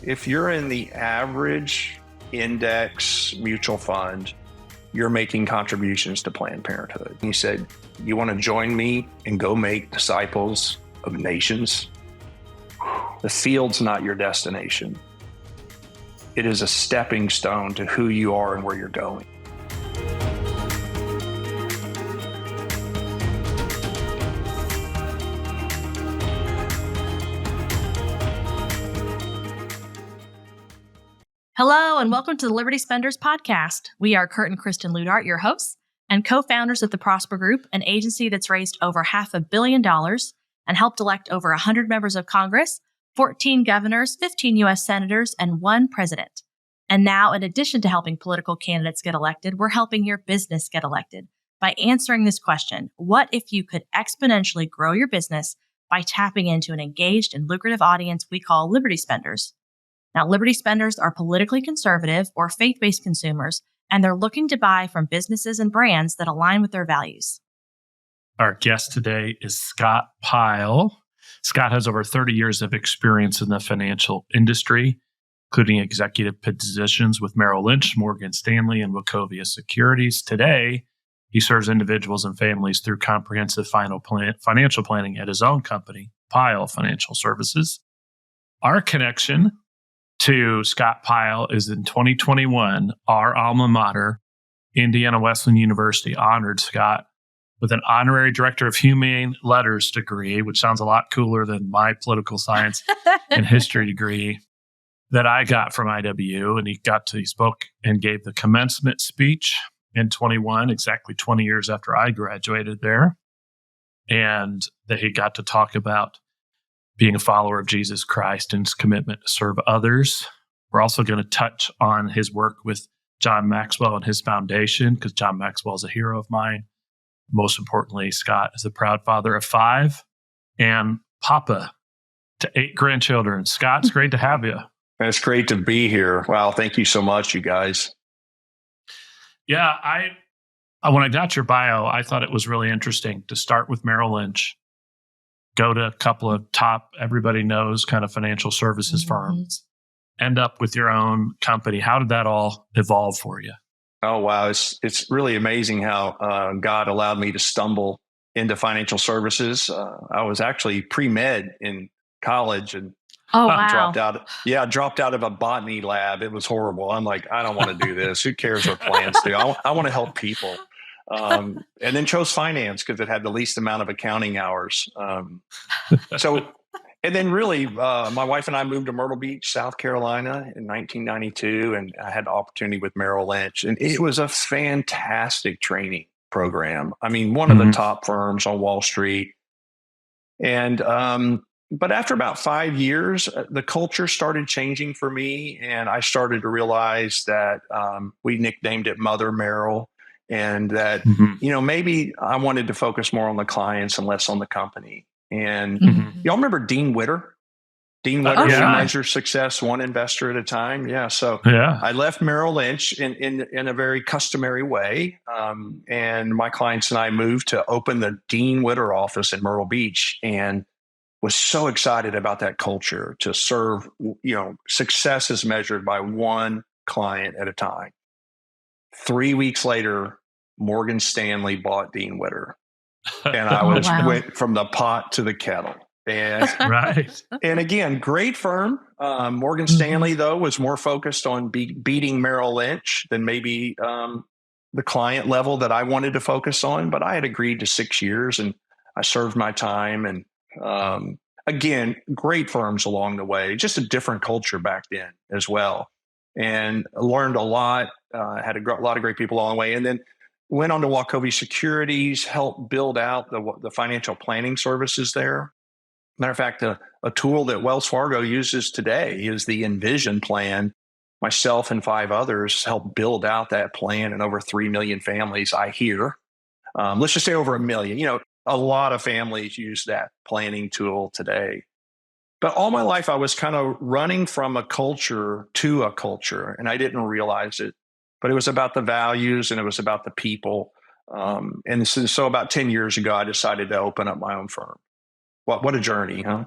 If you're in the average index mutual fund, you're making contributions to Planned Parenthood. He said, you want to join me and go make disciples of nations? The field's not your destination. It is a stepping stone to who you are and where you're going. Hello, and welcome to the Liberty Spenders podcast. We are Kurt and Kristen Ludart, your hosts, and co-founders of the Prosper Group, an agency that's raised over $500 million and helped elect over 100 members of Congress, 14 governors, 15 U.S. senators, and 1 president. And now, in addition to helping political candidates get elected, we're helping your business get elected by answering this question: what if you could exponentially grow your business by tapping into an engaged and lucrative audience we call Liberty Spenders? Now, Liberty Spenders are politically conservative or faith-based consumers, and they're looking to buy from businesses and brands that align with their values. Our guest today is Scott Pyle. Scott has over 30 years of experience in the financial industry, including executive positions with Merrill Lynch, Morgan Stanley, and Wachovia Securities. Today, he serves individuals and families through comprehensive financial planning at his own company, Pyle Financial Services. Our connection to Scott Pyle is in 2021, our alma mater, Indiana Wesleyan University, honored Scott with an honorary Director of Humane Letters degree, which sounds a lot cooler than my political science and history degree that I got from IW. And he spoke and gave the commencement speech in 21, exactly 20 years after I graduated there. And that he got to talk about being a follower of Jesus Christ and his commitment to serve others. We're also going to touch on his work with John Maxwell and his foundation, because John Maxwell is a hero of mine. Most importantly, Scott is a proud father of 5 and papa to 8 grandchildren. Scott, it's great to have you. It's great to be here. Wow, thank you so much, you guys. Yeah, when I got your bio, I thought it was really interesting to start with Merrill Lynch, go to a couple of top, everybody knows, kind of financial services firms, end up with your own company. How did that all evolve for you? Oh, wow. It's really amazing how God allowed me to stumble into financial services. I was actually pre-med in college and dropped out. Yeah, dropped out of a botany lab. It was horrible. I'm like, I don't want to do this. Who cares what plants do? I want to help people. And then chose finance because it had the least amount of accounting hours. And then really, my wife and I moved to Myrtle Beach, South Carolina in 1992, and I had the opportunity with Merrill Lynch. And it was a fantastic training program. I mean, one of the top firms on Wall Street. And but after about 5 years, the culture started changing for me, and I started to realize that we nicknamed it Mother Merrill. And that, maybe I wanted to focus more on the clients and less on the company. And y'all remember Dean Witter? Dean Witter, measure success one investor at a time. Yeah. So I left Merrill Lynch in a very customary way. And my clients and I moved to open the Dean Witter office in Myrtle Beach, and was so excited about that culture to serve, success is measured by one client at a time. 3 weeks later, Morgan Stanley bought Dean Witter, and I went from the pot to the kettle. And and again, great firm. Morgan Stanley, though, was more focused on beating Merrill Lynch than maybe the client level that I wanted to focus on. But I had agreed to 6 years, and I served my time. And again, great firms along the way. Just a different culture back then as well. And learned a lot, had a lot of great people along the way. And then went on to Wachovia Securities, helped build out the financial planning services there. Matter of fact, a tool that Wells Fargo uses today is the Envision plan. Myself and 5 others helped build out that plan, and over 3 million families, I hear. Let's just say over 1 million. A lot of families use that planning tool today. But all my life, I was kind of running from a culture to a culture, and I didn't realize it. But it was about the values, and it was about the people. And so about 10 years ago, I decided to open up my own firm. What a journey, huh?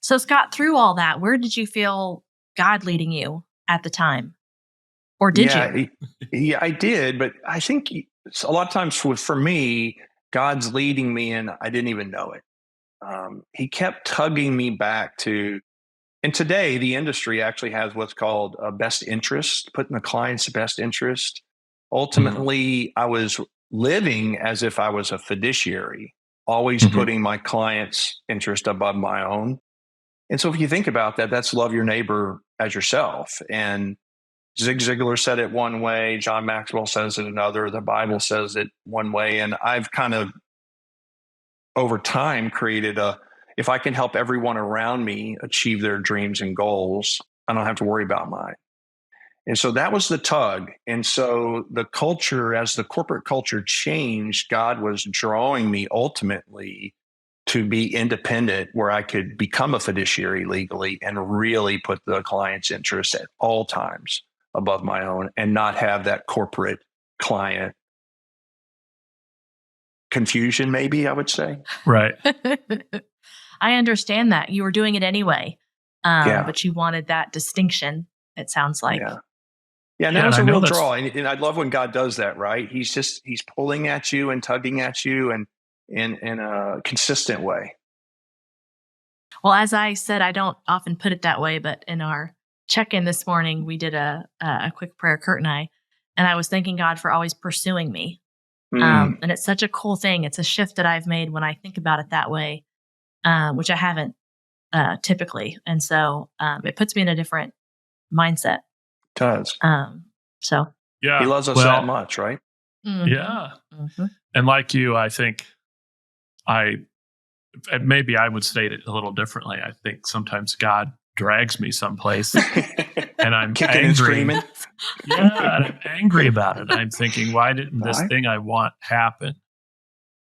So Scott, through all that, where did you feel God leading you at the time? Or did you? Yeah, I did. But I think a lot of times for me, God's leading me and I didn't even know it. He kept tugging me back to, and today the industry actually has what's called a best interest, putting the client's best interest. Ultimately, I was living as if I was a fiduciary, always putting my client's interest above my own. And so if you think about that, that's love your neighbor as yourself. And Zig Ziglar said it one way, John Maxwell says it another, the Bible says it one way. And I've kind of over time created if I can help everyone around me achieve their dreams and goals, I don't have to worry about mine. And so that was the tug. And so the culture, as the corporate culture changed, God was drawing me ultimately to be independent, where I could become a fiduciary legally and really put the client's interests at all times above my own and not have that corporate client confusion, maybe I would say. Right. I understand that. You were doing it anyway, but you wanted that distinction, it sounds like. Yeah, and that was a real draw. And I love when God does that, right? He's pulling at you and tugging at you and in a consistent way. Well, as I said, I don't often put it that way, but in our check-in this morning, we did a quick prayer, Kurt and I was thanking God for always pursuing me. And it's such a cool thing. It's a shift that I've made when I think about it that way, which I haven't typically. And so it puts me in a different mindset. It does. So yeah, he loves us that much, right? Yeah. And like you, I think maybe I would state it a little differently. I think sometimes God drags me someplace and I'm kicking angry. And screaming. Yeah, and I'm angry about it. I'm thinking, why didn't this thing I want happen?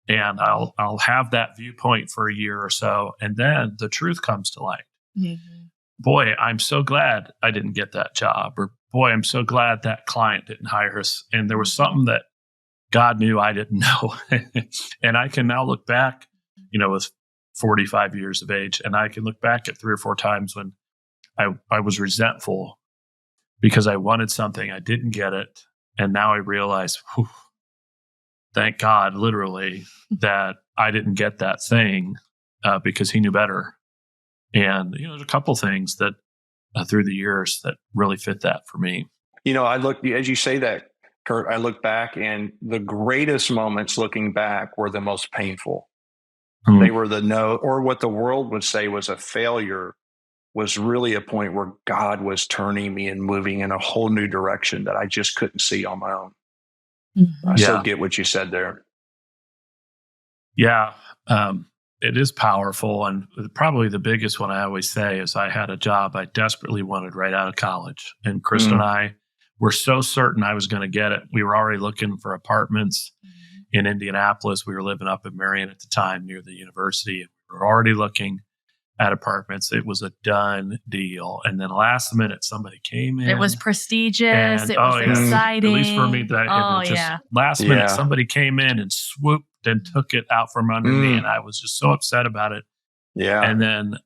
And I'll have that viewpoint for a year or so, and then the truth comes to light. Boy, I'm so glad I didn't get that job, or boy, I'm so glad that client didn't hire us. And there was something that God knew I didn't know. And I can now look back, with 45 years of age, and I can look back at 3 or 4 times when I was resentful because I wanted something, I didn't get it. And now I realize, thank God, literally, that I didn't get that thing because he knew better. And, there's a couple things that through the years that really fit that for me. I look, as you say that, Kurt, I look back, and the greatest moments looking back were the most painful. They were or what the world would say was a failure, was really a point where God was turning me and moving in a whole new direction that I just couldn't see on my own. I so get what you said there. Yeah. It is powerful. And probably the biggest one I always say is I had a job I desperately wanted right out of college. And Krista and I were so certain I was going to get it. We were already looking for apartments in Indianapolis. We were living up in Marion at the time near the university. We were already looking at apartments. It was a done deal. And then last minute, somebody came in. It was prestigious. It was exciting. At least for me, last minute, somebody came in and swooped and took it out from under me. And I was just so upset about it. Yeah. And then,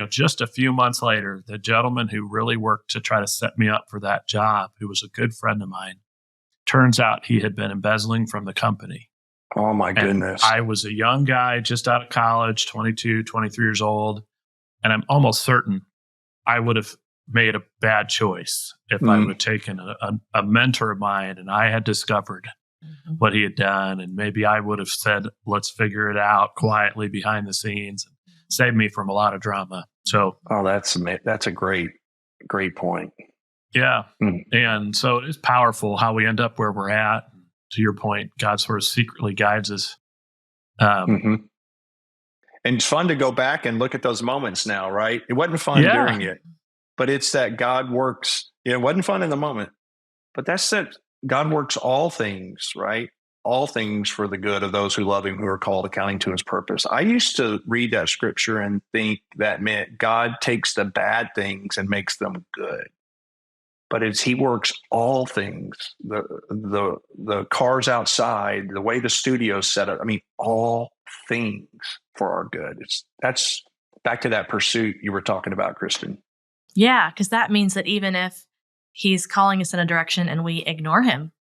just a few months later, the gentleman who really worked to try to set me up for that job, who was a good friend of mine, turns out he had been embezzling from the company. Oh, my goodness. I was a young guy just out of college, 22, 23 years old. And I'm almost certain I would have made a bad choice if I would have taken a mentor of mine and I had discovered what he had done. And maybe I would have said, let's figure it out quietly behind the scenes and save me from a lot of drama. So, that's a great point. Yeah. And so it is powerful how we end up where we're at. To your point, God sort of secretly guides us. And it's fun to go back and look at those moments now, right? It wasn't fun during it, but it's that God works. It wasn't fun in the moment, but that's that God works all things, right? All things for the good of those who love him, who are called according to his purpose. I used to read that scripture and think that meant God takes the bad things and makes them good. But he works all things, the cars outside, the way the studio's set up. I mean, all things for our good. That's back to that pursuit you were talking about, Kristen. Yeah, because that means that even if he's calling us in a direction and we ignore him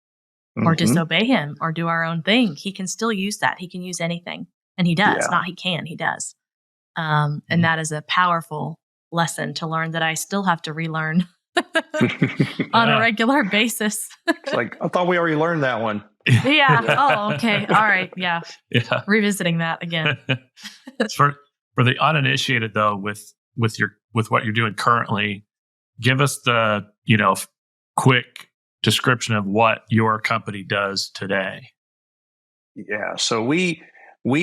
or disobey him or do our own thing, he can still use that. He can use anything. And he does. Yeah. Not he can, he does. And that is a powerful lesson to learn that I still have to relearn on a regular basis. It's like, I thought we already learned that one. Yeah. Oh, okay. All right. Yeah. Yeah. Revisiting that again. For the uninitiated though, with what you're doing currently, give us the, quick description of what your company does today. Yeah. So we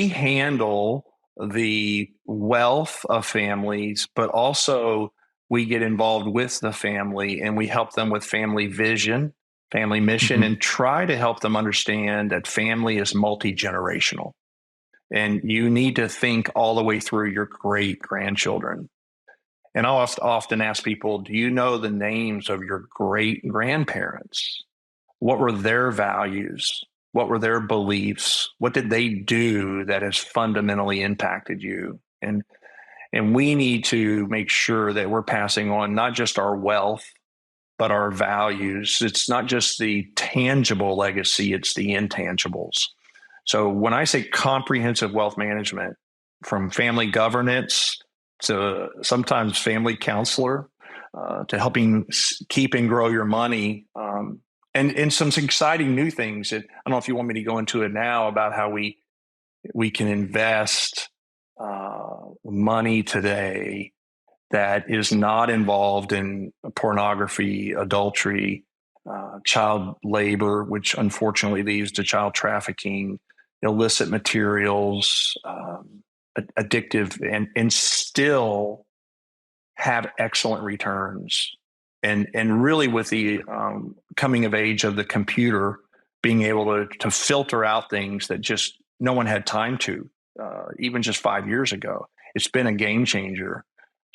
handle the wealth of families, but also we get involved with the family and we help them with family vision, family mission, and try to help them understand that family is multi-generational. And you need to think all the way through your great grandchildren. And I'll often ask people, do you know the names of your great grandparents? What were their values? What were their beliefs? What did they do that has fundamentally impacted you? And we need to make sure that we're passing on not just our wealth, but our values. It's not just the tangible legacy, it's the intangibles. So when I say comprehensive wealth management, from family governance to sometimes family counselor, to helping keep and grow your money, and some exciting new things. I don't know if you want me to go into it now about how we can invest money today that is not involved in pornography, adultery, child labor, which unfortunately leads to child trafficking, illicit materials, addictive, and still have excellent returns. And really with the coming of age of the computer, being able to filter out things that just no one had time to, even just 5 years ago. It's been a game changer.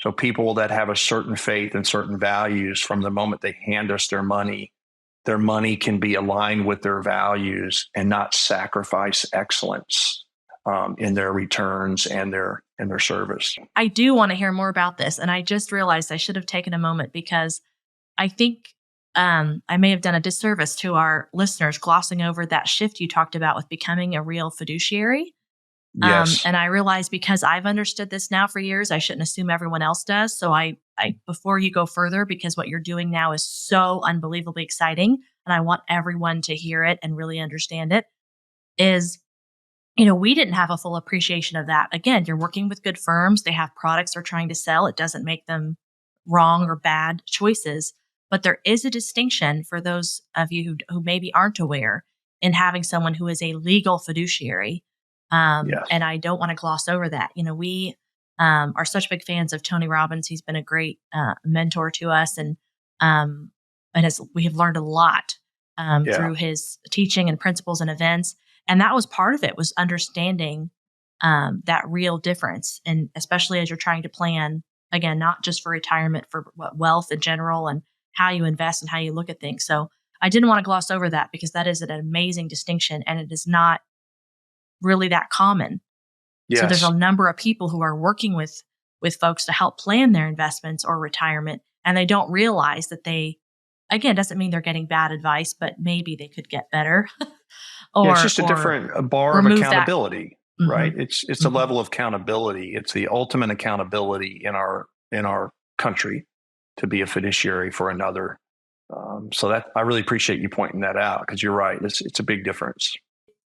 So people that have a certain faith and certain values, from the moment they hand us their money can be aligned with their values and not sacrifice excellence in their returns and their service. I do want to hear more about this. And I just realized I should have taken a moment because I think I may have done a disservice to our listeners glossing over that shift you talked about with becoming a real fiduciary. Yes. And I realize because I've understood this now for years, I shouldn't assume everyone else does. So I before you go further, because what you're doing now is so unbelievably exciting, and I want everyone to hear it and really understand it, is, we didn't have a full appreciation of that. Again, you're working with good firms. They have products they're trying to sell. It doesn't make them wrong or bad choices. But there is a distinction for those of you who maybe aren't aware in having someone who is a legal fiduciary. Yes. And I don't want to gloss over that. We are such big fans of Tony Robbins. He's been a great mentor to us, and we have learned a lot through his teaching and principles and events. And that was part of it, was understanding that real difference, and especially as you're trying to plan, again, not just for retirement, for wealth in general and how you invest and how you look at things. So I didn't want to gloss over that, because that is an amazing distinction, and it is not really that common. Yes. So there's a number of people who are working with folks to help plan their investments or retirement, and they don't realize that doesn't mean they're getting bad advice, but maybe they could get better. It's just a different bar of accountability, right? It's a level of accountability. It's the ultimate accountability in our country to be a fiduciary for another. So that I really appreciate you pointing that out, because you're right. It's a big difference.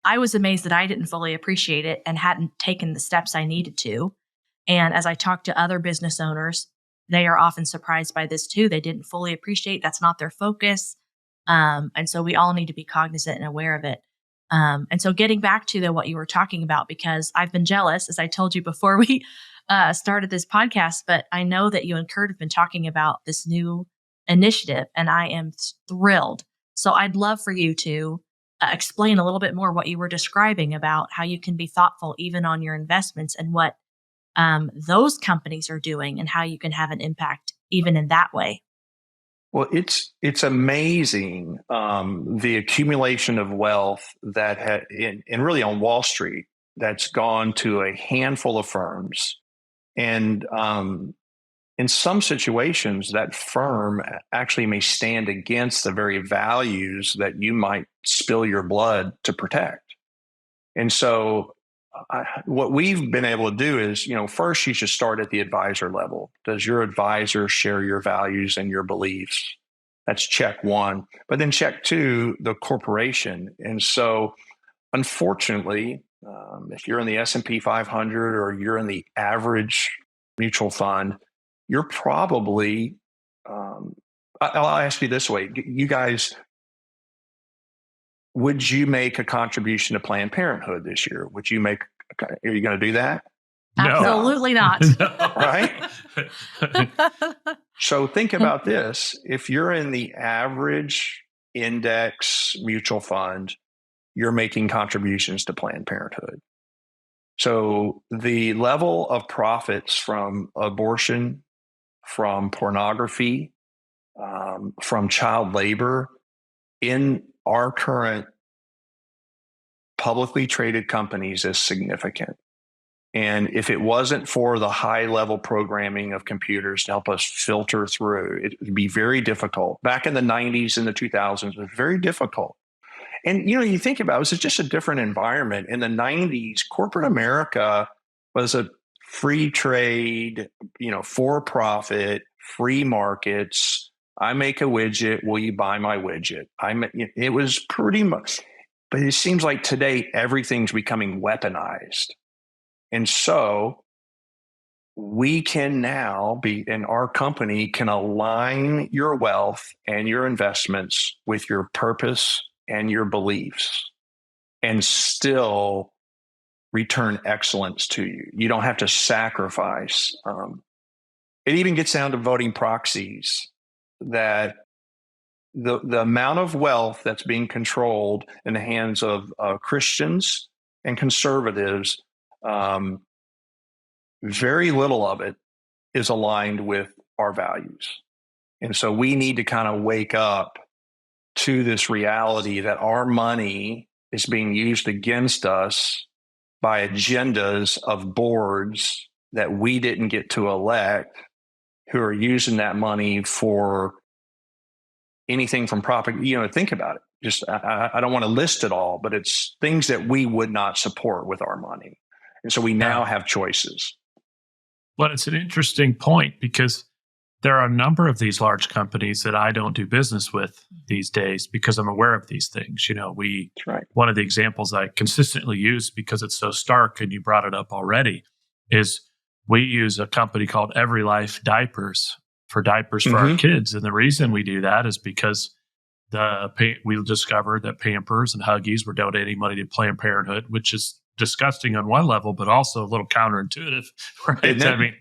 I was amazed that I didn't fully appreciate it and hadn't taken the steps I needed to. And as I talk to other business owners, they are often surprised by this too. They didn't fully appreciate, that's not their focus. And so we all need to be cognizant and aware of it. And so getting back to what you were talking about, because I've been jealous, as I told you before we started this podcast, but I know that you and Kurt have been talking about this new initiative, and I am thrilled. So I'd love for you to explain a little bit more what you were describing about how you can be thoughtful even on your investments, and what those companies are doing, and how you can have an impact even in that way. Well, it's amazing the accumulation of wealth that and really on Wall Street that's gone to a handful of firms, and in some situations, that firm actually may stand against the very values that you might spill your blood to protect. And so what we've been able to do is, first you should start at the advisor level. Does your advisor share your values and your beliefs? That's check one. But then check two, the corporation. And so unfortunately, if you're in the S&P 500 or you're in the average mutual fund, you're probably, I'll ask you this way, you guys, would you make a contribution to Planned Parenthood this year? Are you going to do that? No. Absolutely not. Right? So think about this. If you're in the average index mutual fund, you're making contributions to Planned Parenthood. So the level of profits from abortion, from pornography, from child labor in our current publicly traded companies is significant. And if it wasn't for the high level programming of computers to help us filter through, it would be very difficult. Back in the 90s and the 2000s, it was very difficult. And, you think about it was just a different environment. In the 90s, corporate America was a free trade, for profit, free markets. I make a widget. Will you buy my widget? It was pretty much, but it seems like today everything's becoming weaponized. And so we can now and our company can align your wealth and your investments with your purpose and your beliefs and still return excellence to you. You don't have to sacrifice. It even gets down to voting proxies, that the amount of wealth that's being controlled in the hands of Christians and conservatives, very little of it is aligned with our values. And so we need to kind of wake up to this reality that our money is being used against us by agendas of boards that we didn't get to elect, who are using that money for anything from profit. Think about it. Just I don't want to list it all, but it's things that we would not support with our money. And so we now have choices. Well, it's an interesting point because there are a number of these large companies that I don't do business with these days because I'm aware of these things. That's right. One of the examples I consistently use because it's so stark, and you brought it up already, is we use a company called Every Life Diapers for diapers for our kids. And the reason we do that is because we discovered that Pampers and Huggies were donating money to Planned Parenthood, which is disgusting on one level, but also a little counterintuitive, right? I mean,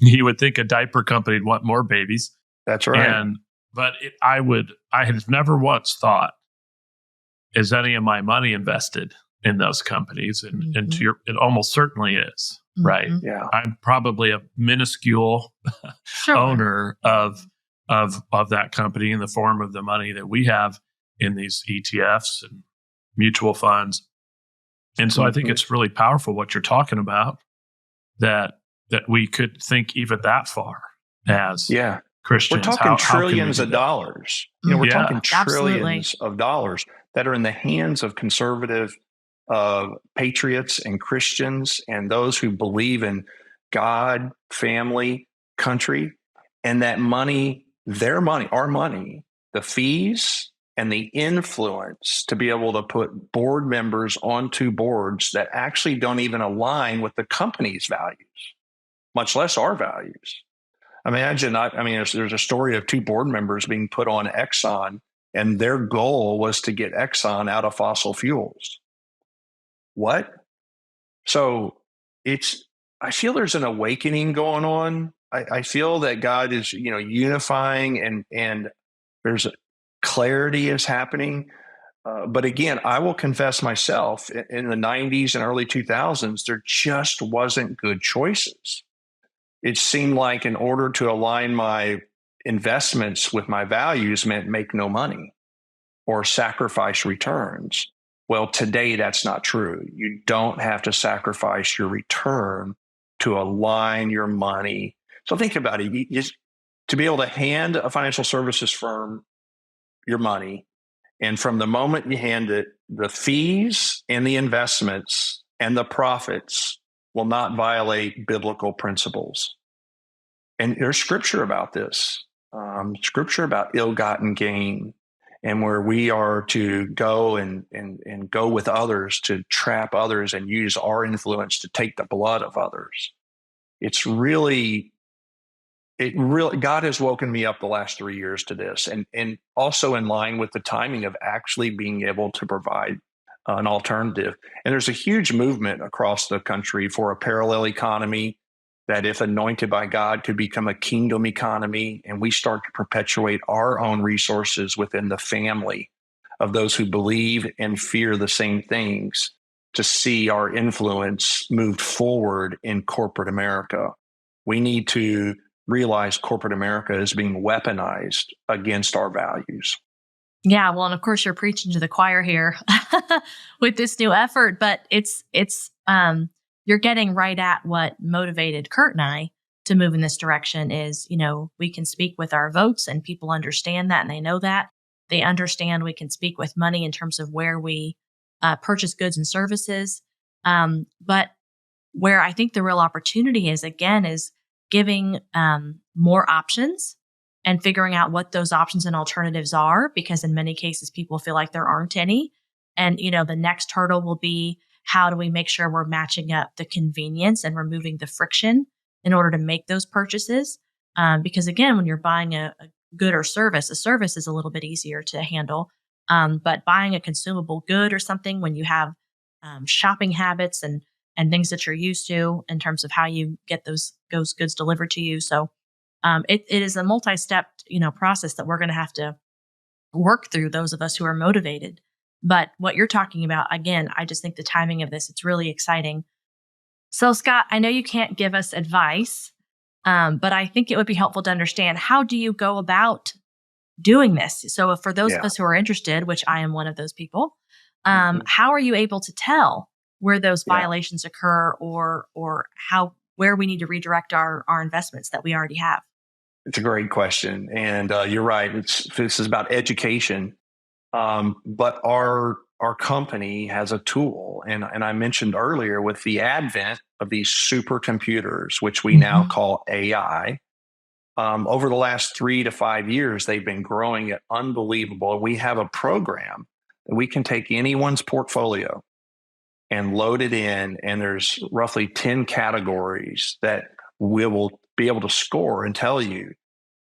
you would think a diaper company would want more babies. That's right. But I had never once thought, is any of my money invested in those companies? And it almost certainly is, right? Yeah. I'm probably a minuscule owner of that company in the form of the money that we have in these ETFs and mutual funds. And so I think it's really powerful what you're talking about, that we could think even that far as Christians. We're talking trillions of dollars. We're talking trillions of dollars that are in the hands of conservative patriots and Christians and those who believe in God, family, country, and that money, their money, our money, the fees and the influence to be able to put board members onto boards that actually don't even align with the company's values, much less our values. Imagine, there's a story of two board members being put on Exxon, and their goal was to get Exxon out of fossil fuels. What? So I feel there's an awakening going on. I feel that God is, unifying and there's clarity is happening. But again, I will confess myself, in the 90s and early 2000s, there just wasn't good choices. It seemed like in order to align my investments with my values meant make no money or sacrifice returns. Well, today that's not true. You don't have to sacrifice your return to align your money So think about it. To be able to hand a financial services firm your money, and from the moment you hand it, the fees and the investments and the profits will not violate biblical principles. And there's scripture about this, scripture about ill-gotten gain, and where we are to go and go with others to trap others and use our influence to take the blood of others. God has woken me up the last 3 years to this, and also in line with the timing of actually being able to provide an alternative. And there's a huge movement across the country for a parallel economy that, if anointed by God, could become a kingdom economy. And we start to perpetuate our own resources within the family of those who believe and fear the same things, to see our influence moved forward in corporate America. We need to realize corporate America is being weaponized against our values. Yeah, well, and of course you're preaching to the choir here with this new effort, but it's you're getting right at what motivated Kurt and I to move in this direction. Is, we can speak with our votes, and people understand that, and they know that. They understand we can speak with money in terms of where we purchase goods and services. But where I think the real opportunity is, again, is giving more options and figuring out what those options and alternatives are, because in many cases, people feel like there aren't any. And, the next hurdle will be, how do we make sure we're matching up the convenience and removing the friction in order to make those purchases? Because again, when you're buying a good or service, a service is a little bit easier to handle. But buying a consumable good or something, when you have shopping habits and things that you're used to in terms of how you get those goods delivered to you. So it is a multi-step, process that we're going to have to work through, those of us who are motivated. But what you're talking about, again, I just think the timing of this, it's really exciting. So Scott, I know you can't give us advice, but I think it would be helpful to understand, how do you go about doing this? So for those of us who are interested, which I am one of those people, how are you able to tell where those violations occur, or where we need to redirect our investments that we already have? It's a great question. And you're right. This is about education. But our company has a tool. And I mentioned earlier, with the advent of these supercomputers, which we now call AI, over the last 3 to 5 years, they've been growing at unbelievable. We have a program that we can take anyone's portfolio and load it in, and there's roughly 10 categories that we will be able to score and tell you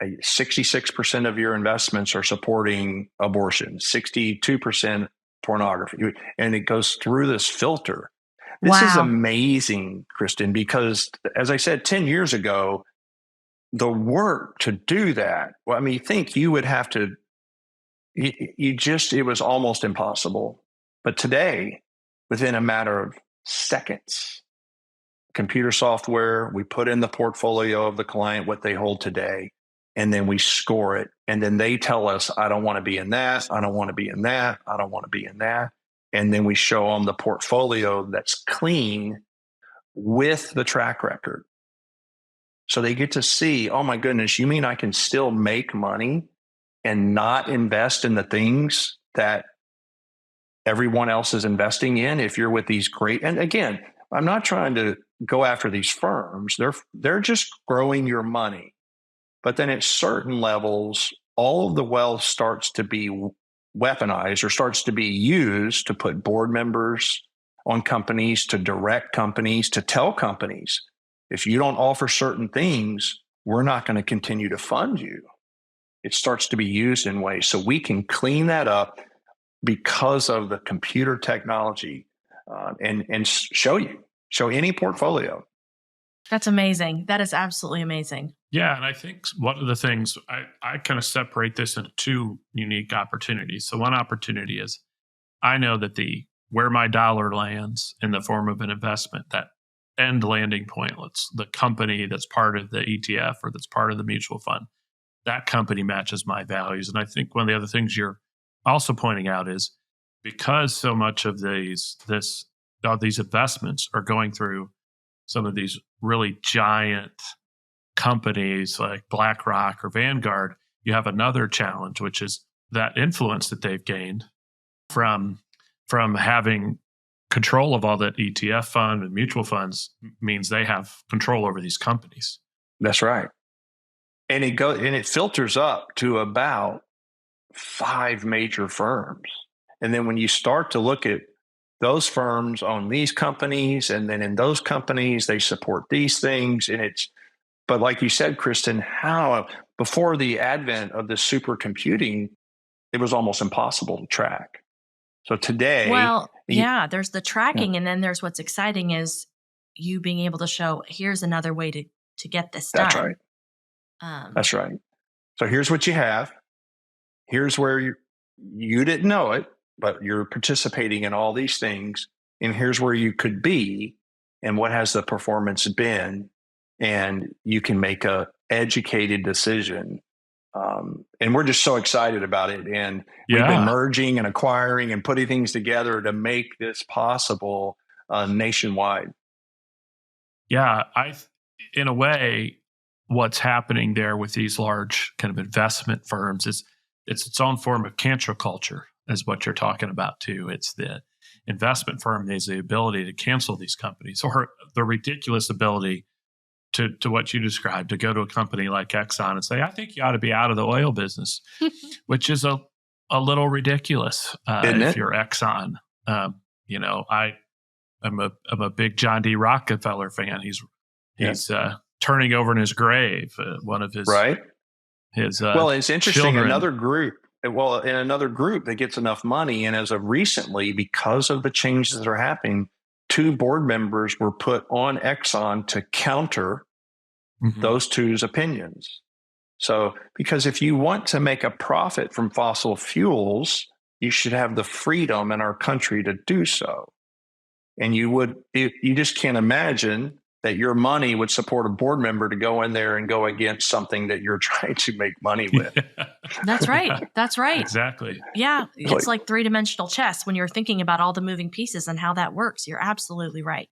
66% of your investments are supporting abortion, 62% pornography, and it goes through this filter. This is amazing, Kristen, because as I said, 10 years ago, the work to do that, think you would have to, it was almost impossible. But today, within a matter of seconds, computer software, we put in the portfolio of the client, what they hold today, and then we score it. And then they tell us, I don't want to be in that. I don't want to be in that. I don't want to be in that. And then we show them the portfolio that's clean with the track record. So they get to see, oh my goodness, you mean I can still make money and not invest in the things that everyone else is investing in? If you're with these great, and again, I'm not trying to go after these firms. They're just growing your money. But then at certain levels, all of the wealth starts to be weaponized, or starts to be used to put board members on companies, to direct companies, to tell companies, if you don't offer certain things, we're not going to continue to fund you. It starts to be used in ways. So we can clean that up because of the computer technology, and show any portfolio. That's amazing. That is absolutely amazing. Yeah. And I think one of the things, I kind of separate this into two unique opportunities. So one opportunity is, I know that where my dollar lands in the form of an investment, that end landing point, the company that's part of the ETF or that's part of the mutual fund, that company matches my values. And I think one of the other things you're also pointing out is, because so much of these investments are going through some of these really giant companies like BlackRock or Vanguard, you have another challenge, which is that influence that they've gained from having control of all that ETF fund and mutual funds means they have control over these companies. That's right. And it filters up to about 5 major firms. And then when you start to look at those firms own these companies, and then in those companies, they support these things. But like you said, Kristen, before the advent of this supercomputing, it was almost impossible to track. So today, there's the tracking, and then there's what's exciting is you being able to show, here's another way to get this done. That's right. That's right. So here's what you have. Here's where you didn't know it, but you're participating in all these things. And here's where you could be, and what has the performance been, and you can make a educated decision. And we're just so excited about it. And we've been merging and acquiring and putting things together to make this possible nationwide. Yeah, in a way, what's happening there with these large kind of investment firms is it's its own form of cancel culture, is what you're talking about too. It's the investment firm has the ability to cancel these companies, or the ridiculous ability to what you described, to go to a company like Exxon and say, I think you ought to be out of the oil business, which is a little ridiculous if you're Exxon. I'm a big John D. Rockefeller fan. He's turning over in his grave. One of his his it's interesting. children. In another group that gets enough money, and as of recently, because of the changes that are happening, 2 board members were put on Exxon to counter those two's opinions. So, because if you want to make a profit from fossil fuels, you should have the freedom in our country to do so. And you just can't imagine that your money would support a board member to go in there and go against something that you're trying to make money with. That's right. That's right. Exactly. Yeah. It's like 3-dimensional chess when you're thinking about all the moving pieces and how that works. You're absolutely right.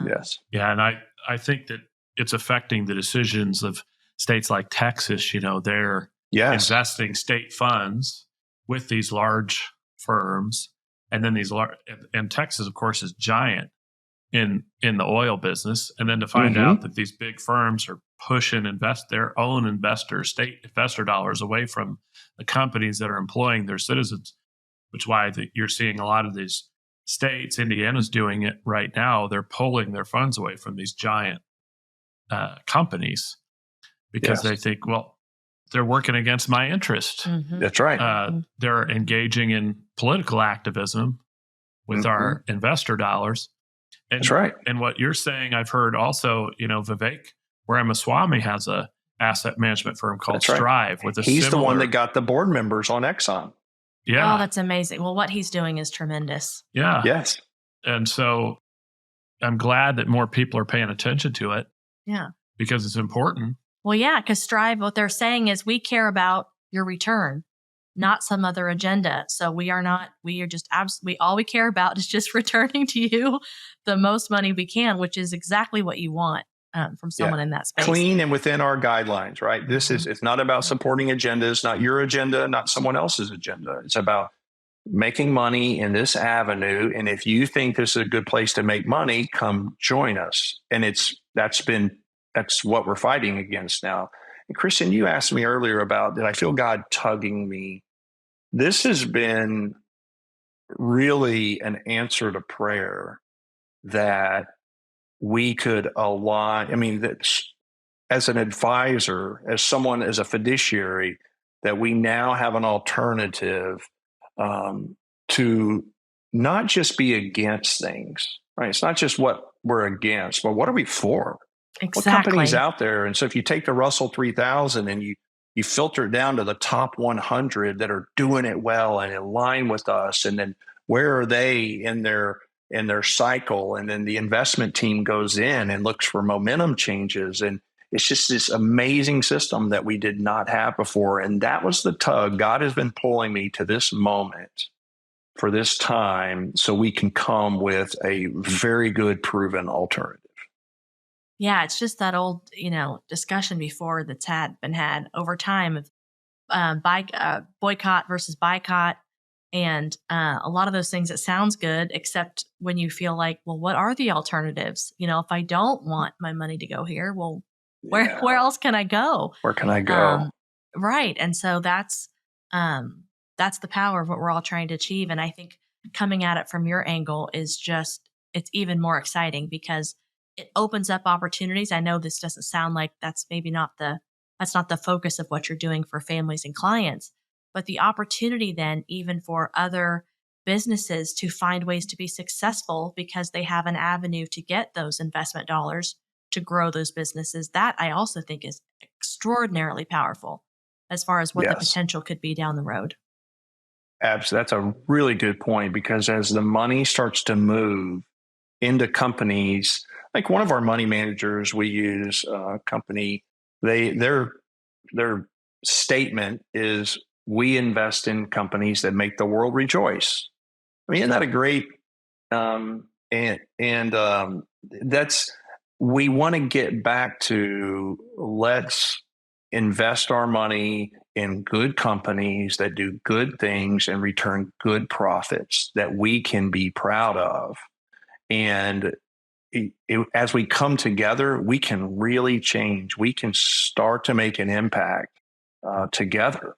Yes. Yeah. And I think that it's affecting the decisions of states like Texas. They're investing state funds with these large firms. And then and Texas, of course, is giant in the oil business. And then to find out that these big firms are pushing their own state investor dollars away from the companies that are employing their citizens, which is why you're seeing a lot of these states, Indiana's doing it right now. They're pulling their funds away from these giant companies because they think, well, they're working against my interest. That's right. They're engaging in political activism with our investor dollars. And, that's right. And what you're saying, I've heard also, Vivek Ramaswamy has a asset management firm called Strive. He's the one that got the board members on Exxon. Yeah. Oh, that's amazing. Well, what he's doing is tremendous. Yeah. Yes. And so I'm glad that more people are paying attention to it. Yeah. Because it's important. Well, yeah, because Strive, what they're saying is we care about your return, not some other agenda. So we are just absolutely, all we care about is just returning to you the most money we can, which is exactly what you want from someone in that space. Clean and within our guidelines, right? It's not about supporting agendas, not your agenda, not someone else's agenda. It's about making money in this avenue. And if you think this is a good place to make money, come join us. And that's what we're fighting against now. And Kristen, you asked me earlier about, did I feel God tugging me? This has been really an answer to prayer that we could align. I mean, that as an advisor, as a fiduciary, that we now have an alternative to not just be against things, right? It's not just what we're against, but what are we for? Exactly. What companies out there? And so if you take the Russell 3000 and you filter it down to the top 100 that are doing it well and in line with us, and then where are they in their cycle? And then the investment team goes in and looks for momentum changes. And it's just this amazing system that we did not have before. And that was the tug. God has been pulling me to this moment for this time so we can come with a very good proven alternative. Yeah, it's just that old, discussion before that's been had over time of boycott versus boycott. And a lot of those things, it sounds good, except when you feel like, well, what are the alternatives? If I don't want my money to go here, well, where else can I go? Where can I go? Right. And so that's the power of what we're all trying to achieve. And I think coming at it from your angle is it's even more exciting because it opens up opportunities. I know this doesn't sound like that's not the focus of what you're doing for families and clients, but the opportunity then even for other businesses to find ways to be successful because they have an avenue to get those investment dollars to grow those businesses. That I also think is extraordinarily powerful as far as what the potential could be down the road. Absolutely. That's a really good point, because as the money starts to move into companies, like one of our money managers we use, company, their statement is, we invest in companies that make the world rejoice. I mean, isn't that a great, we want to get back to, let's invest our money in good companies that do good things and return good profits that we can be proud of. And as we come together, we can really change. We can start to make an impact together.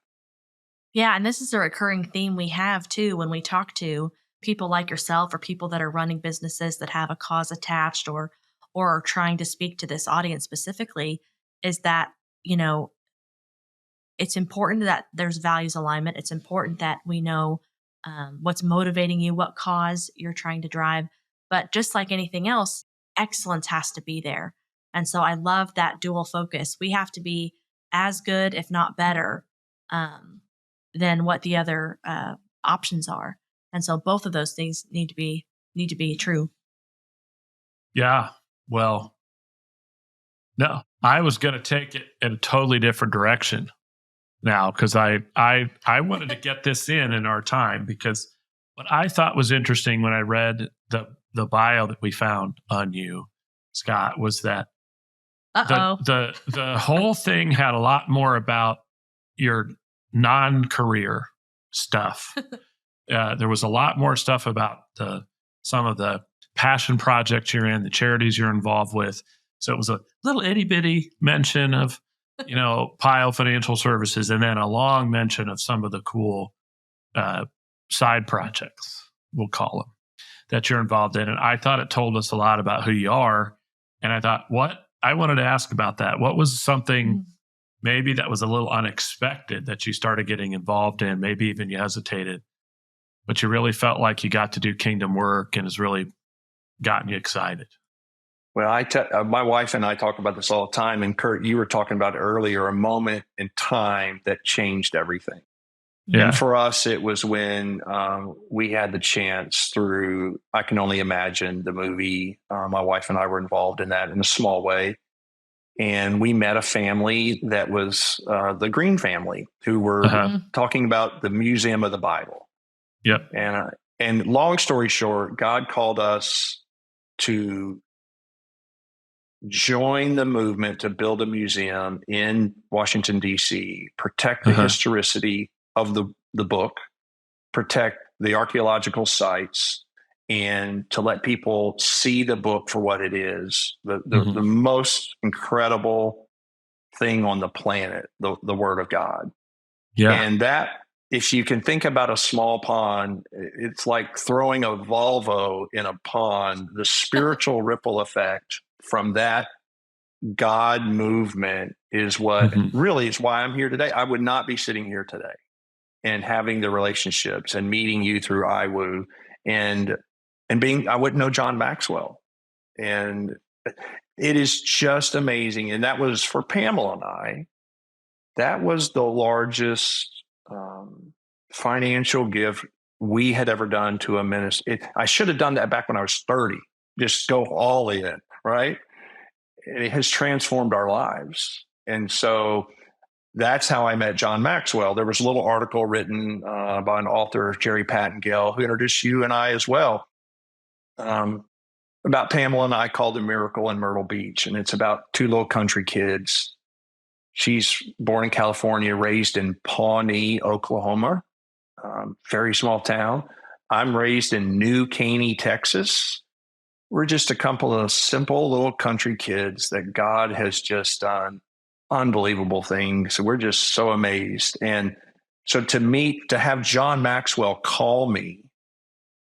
Yeah, and this is a recurring theme we have too when we talk to people like yourself or people that are running businesses that have a cause attached or are trying to speak to this audience specifically, is that, it's important that there's values alignment. It's important that we know what's motivating you, what cause you're trying to drive. But just like anything else, excellence has to be there. And so I love that dual focus. We have to be as good, if not better, than what the other options are. And so both of those things need to be true. Yeah. Well, no, I was going to take it in a totally different direction now, because I wanted to get this in our time, because what I thought was interesting when I read the bio that we found on you, Scott, was that the whole thing had a lot more about your non-career stuff. There was a lot more stuff about some of the passion projects you're in, the charities you're involved with. So it was a little itty bitty mention of, Pyle Financial Services, and then a long mention of some of the cool side projects, we'll call them, that you're involved in. And I thought it told us a lot about who you are. And I thought, I wanted to ask about that. What was something maybe that was a little unexpected that you started getting involved in? Maybe even you hesitated, but you really felt like you got to do kingdom work and has really gotten you excited. Well, my wife and I talk about this all the time. And Kurt, you were talking about earlier, a moment in time that changed everything. Yeah. And for us, it was when we had the chance through, I Can Only Imagine, the movie. My wife and I were involved in that in a small way. And we met a family that was the Green family, who were talking about the Museum of the Bible. Yep. And long story short, God called us to join the movement to build a museum in Washington, D.C., protect the historicity of the book, protect the archaeological sites, and to let people see the book for what it is, the most incredible thing on the planet, the Word of God. Yeah. And that, if you can think about a small pond, it's like throwing a Volvo in a pond. The spiritual ripple effect from that God movement is what really is why I'm here today. I would not be sitting here today and having the relationships and meeting you through IWU and I wouldn't know John Maxwell. And it is just amazing. And that was for Pamela and I, that was the largest financial gift we had ever done to a ministry. I should have done that back when I was 30, just go all in, right? It has transformed our lives. And so that's how I met John Maxwell. There was a little article written by an author, Jerry Pattengale, who introduced you and I as well. about Pamela and I called A Miracle in Myrtle Beach. And it's about two little country kids. She's born in California, raised in Pawnee, Oklahoma, very small town. I'm raised in New Caney, Texas. We're just a couple of simple little country kids that God has just done unbelievable things. We're just so amazed. And so to have John Maxwell call me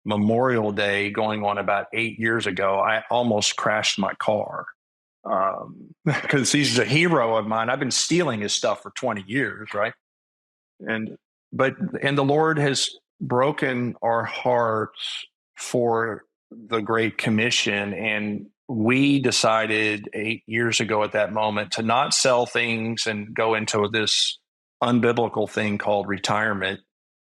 Memorial Day going on about 8 years ago, I almost crashed my car because he's a hero of mine. I've been stealing his stuff for 20 years, right? And the Lord has broken our hearts for the Great Commission. And we decided 8 years ago at that moment to not sell things and go into this unbiblical thing called retirement.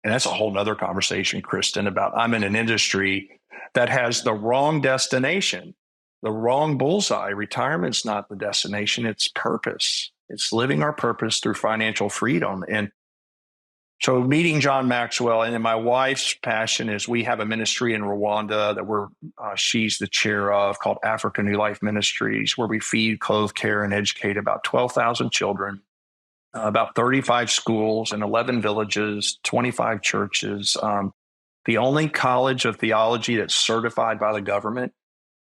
And that's a whole nother conversation, Kristen, about I'm in an industry that has the wrong destination, the wrong bullseye. Retirement's not the destination, it's purpose. It's living our purpose through financial freedom. And so meeting John Maxwell, and then my wife's passion is we have a ministry in Rwanda that she's the chair of, called Africa New Life Ministries, where we feed, clothe, care, and educate about 12,000 children, about 35 schools and 11 villages, 25 churches, the only college of theology that's certified by the government.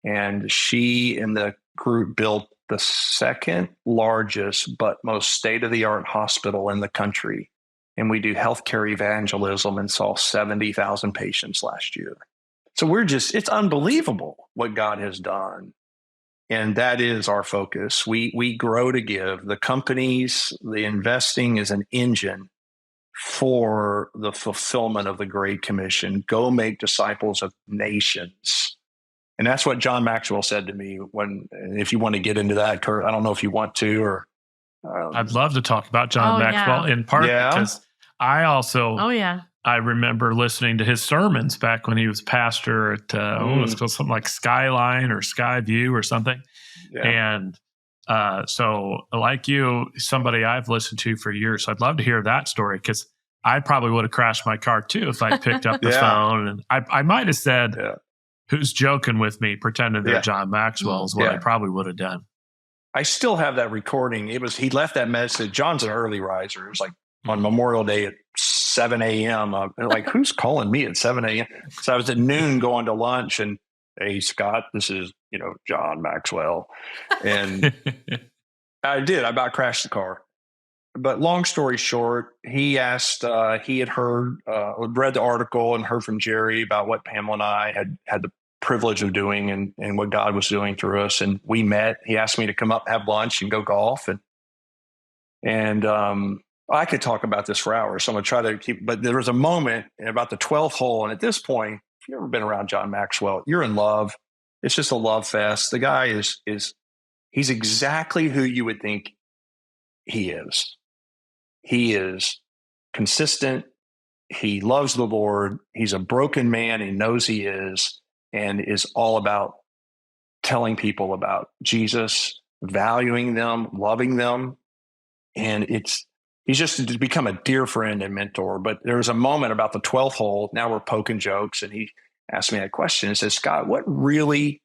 And she and the group built the second largest but most state-of-the-art hospital in the country. And we do healthcare evangelism and saw 70,000 patients last year. So it's unbelievable what God has done. And that is our focus. We grow to give. The companies, the investing is an engine for the fulfillment of the Great Commission. Go make disciples of nations. And that's what John Maxwell said to me if you want to get into that, Kurt, I don't know if you want to, or. I'd love to talk about John Maxwell in part because I also, I remember listening to his sermons back when he was pastor at, let's go something like Skyline or Skyview or something. Yeah. And so like you, somebody I've listened to for years, so I'd love to hear that story because I probably would have crashed my car too if I picked up the phone. And I might have said, who's joking with me, pretending they're John Maxwell is what I probably would have done. I still have that recording. He left that message. John's an early riser. It was like on Memorial Day at 7 a.m. Like, who's calling me at 7 a.m.? So I was at noon going to lunch and, hey, Scott, this is, John Maxwell. And I did. I about crashed the car. But long story short, he asked, he had read the article and heard from Jerry about what Pamela and I had the privilege of doing and what God was doing through us. And we met. He asked me to come up, have lunch, and go golf. And I could talk about this for hours, so I'm going to try to keep. But there was a moment about the 12th hole, and at this point, if you've ever been around John Maxwell, you're in love. It's just a love fest. The guy he's exactly who you would think he is. He is consistent. He loves the Lord. He's a broken man. He knows he is. And is all about telling people about Jesus, valuing them, loving them. And he's just become a dear friend and mentor. But there was a moment about the 12th hole. Now we're poking jokes. And he asked me that question. He says, Scott, what really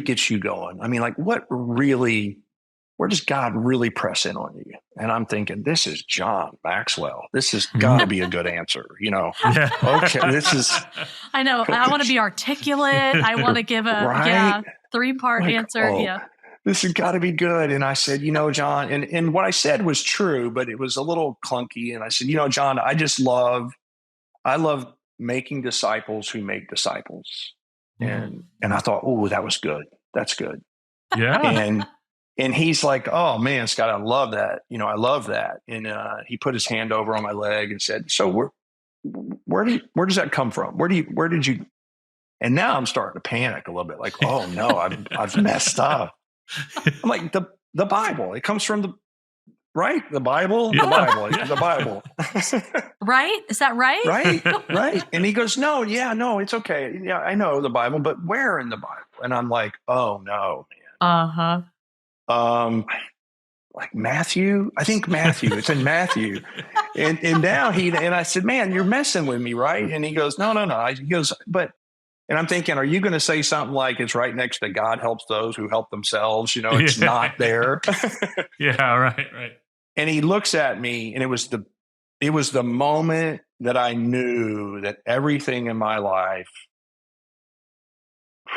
gets you going? I mean, like, where does God really press in on you? And I'm thinking, this is John Maxwell. This has got to be a good answer, Okay, this is. I know. I want to be articulate. I want to give a 3-part answer. This has got to be good. And I said, John, and what I said was true, but it was a little clunky. And I said, John, I love making disciples who make disciples. And I thought, oh, that was good. That's good. Yeah. And he's like, oh, man, Scott, I love that. I love that. And he put his hand over on my leg and said, so where does that come from? Where did you? And now I'm starting to panic a little bit like, oh, no, I've messed up. I'm like, the Bible. It comes from the Bible, the Bible, the Bible. Right? Is that right? Right. And he goes, no, it's okay. Yeah, I know the Bible, but where in the Bible? And I'm like, oh, no, man. Like Matthew, I think Matthew, it's in Matthew. And now I said, man, you're messing with me, right? And he goes, no. He goes, but And I'm thinking, are you going to say something like it's right next to God helps those who help themselves? It's not there. Yeah, right. And he looks at me, and it was the moment that I knew that everything in my life,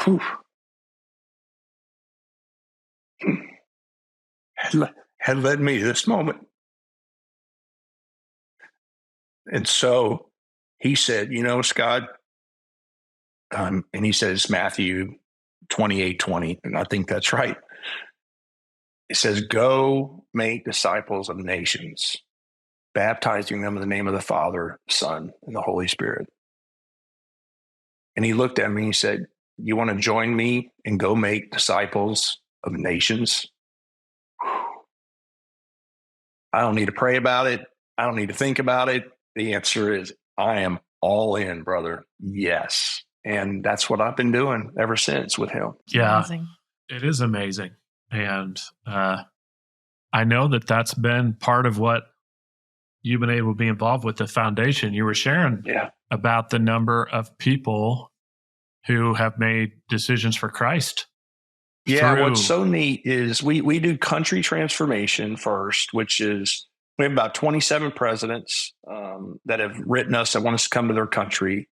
whew, had led me to this moment. And so he said, Scott, and he says Matthew 28:20, and I think that's right. It says, go make disciples of nations, baptizing them in the name of the Father, Son, and the Holy Spirit. And he looked at me and he said, you want to join me and go make disciples of nations? I don't need to pray about it. I don't need to think about it. The answer is, I am all in, brother. Yes. And that's what I've been doing ever since with him. Yeah, Amazing. It is amazing. And I know that that's been part of what you've been able to be involved with the foundation. You were sharing about the number of people who have made decisions for Christ. Yeah, what's so neat is we do country transformation first, which is we have about 27 presidents that have written us that want us to come to their country.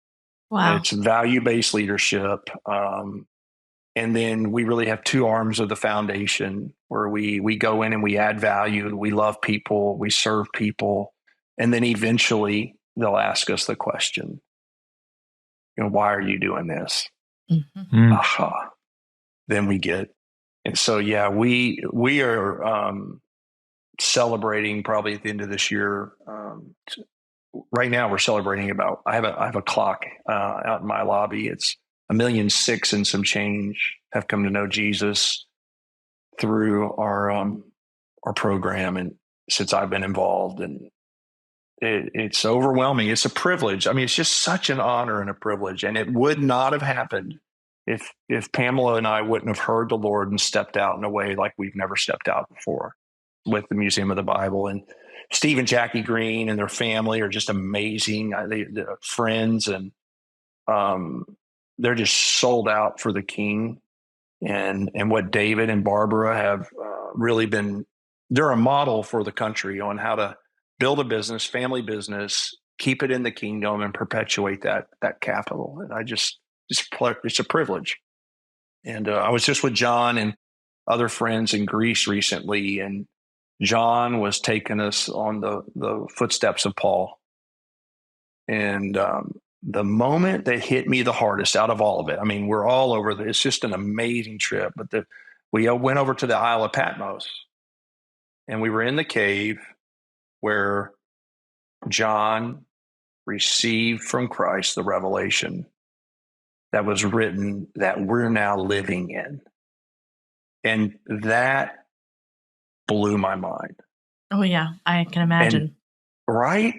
Wow. It's value-based leadership. And then we really have two arms of the foundation where we go in and we add value. We love people. We serve people. And then eventually they'll ask us the question, why are you doing this? Mm-hmm. Aha. Then we get. And so, we are celebrating probably at the end of this year. Right now we're celebrating about, I have a clock out in my lobby. It's 1.6 million and some change have come to know Jesus through our program. And since I've been involved, and it's overwhelming. It's a privilege. I mean, it's just such an honor and a privilege. And it would not have happened if Pamela and I wouldn't have heard the Lord and stepped out in a way like we've never stepped out before with the Museum of the Bible. And Steve and Jackie Green and their family are just amazing. They're friends, and they're just sold out for the King. And what David and Barbara have really been, they're a model for the country on how to build a business, family business, keep it in the kingdom, and perpetuate that capital. And it's a privilege. And I was just with John and other friends in Greece recently, and John was taking us on the footsteps of Paul. And the moment that hit me the hardest out of all of it, I mean, we're all over it's just an amazing trip, but we went over to the Isle of Patmos, and we were in the cave where John received from Christ the revelation that was written that we're now living in. And that blew my mind. Oh, yeah. I can imagine. Right?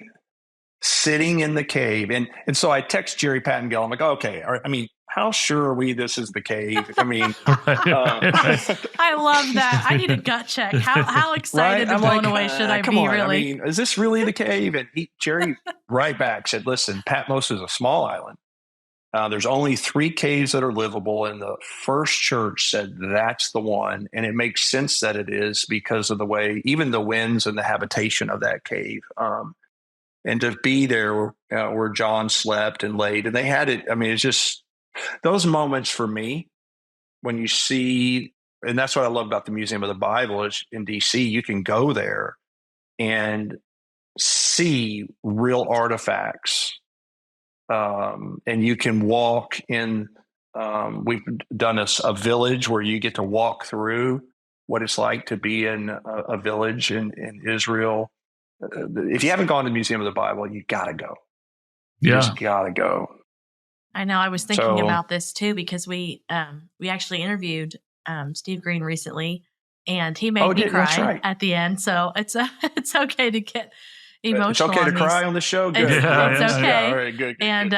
Sitting in the cave. And so I text Jerry Pattengill. I'm like, okay, I mean, how sure are we this is the cave? I mean, I love that. I need a gut check. How excited and blown away should I be, really? I mean, is this really the cave? And Jerry right back said, listen, Patmos is a small island. There's only 3 caves that are livable, and the first church said that's the one. And it makes sense that it is because of the way, even the winds and the habitation of that cave. And to be there where John slept and laid, and they had it. I mean, it's just those moments for me when you see, and that's what I love about the Museum of the Bible is in DC, you can go there and see real artifacts. And you can walk in, we've done a village where you get to walk through what it's like to be in a village in Israel. If you haven't gone to the Museum of the Bible, you got to go. You just got to go. I know. I was thinking about this too, because we actually interviewed Steve Green recently, and he made me cry at the end. So it's okay to get emotional. It's okay to cry on the show. Good. It's okay. Yeah, all right, good. And